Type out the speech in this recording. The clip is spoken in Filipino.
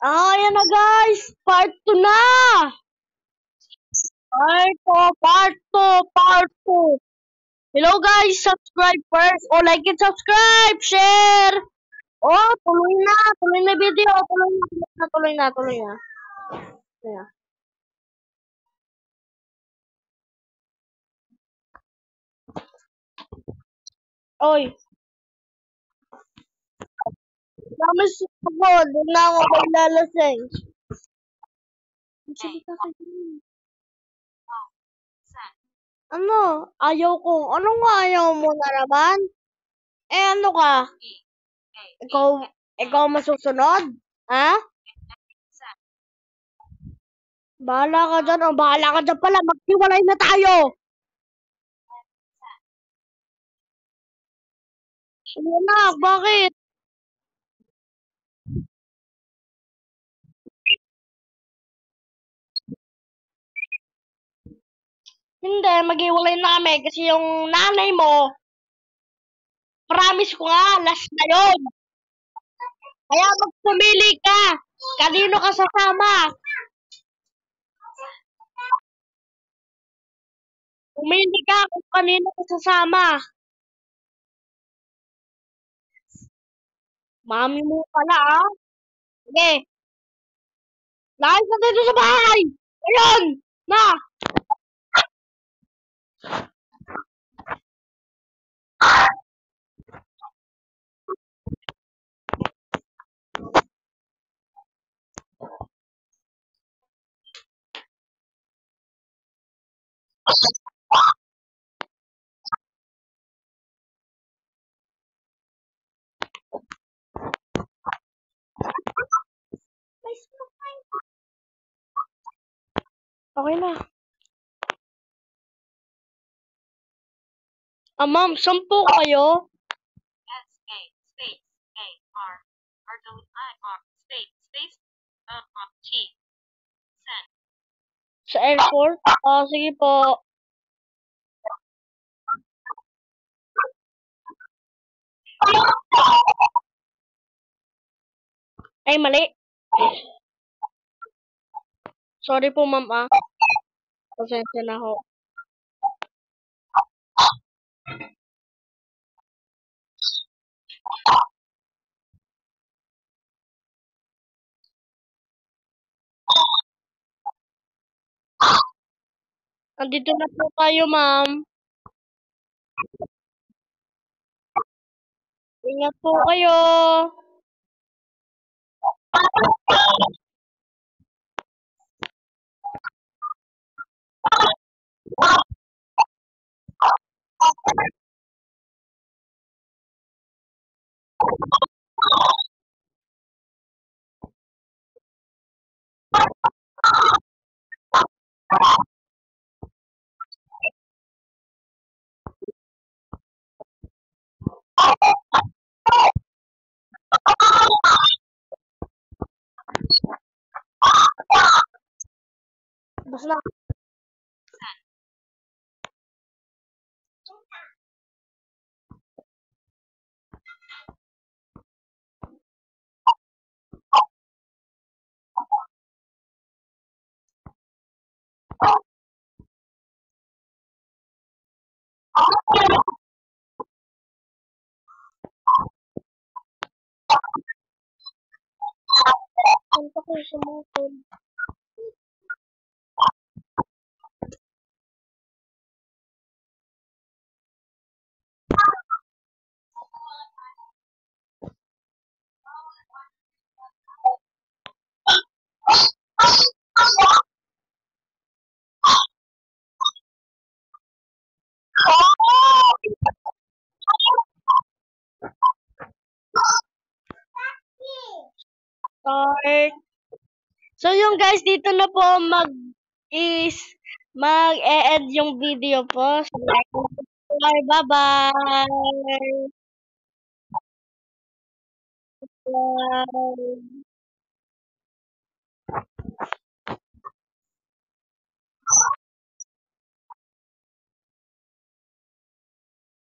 Ayan na guys, part 2 na! Part 2. Hello guys, subscribe first. O like and subscribe, share. Tuloy na video. Tuloy na. Ayan. Oy, dami sa ako, doon na ako lalasing. Ano? Ayaw ko. Ano nga ayaw mo na naman? Ano ka? Ikaw masusunod? Ha? Bahala ka dyan. O, bahala ka dyan pala. Maghiwalay na tayo. Anak, bakit? Hindi, maghiwalay na kami kasi yung nanay mo, promise ko nga, last na yun. Kaya magpumili ka. Kanino ka sasama? Pumili ka kung kanino ka sasama. Mami mo pala, ah. Sige, lahit na dito sa bahay. Ayun, na. Okay na. Ma'am, 10 kayo? Sa airport? Sige po. Ay, mali. Sorry po, ma'am, ah. Pasensya na ho. Andito na po tayo, ma'am. Ingat po kayo. Basta na. Punta ko sa motor. Start. So yung guys, dito na po mag-e-end yung video po. So, bye-bye. Bye.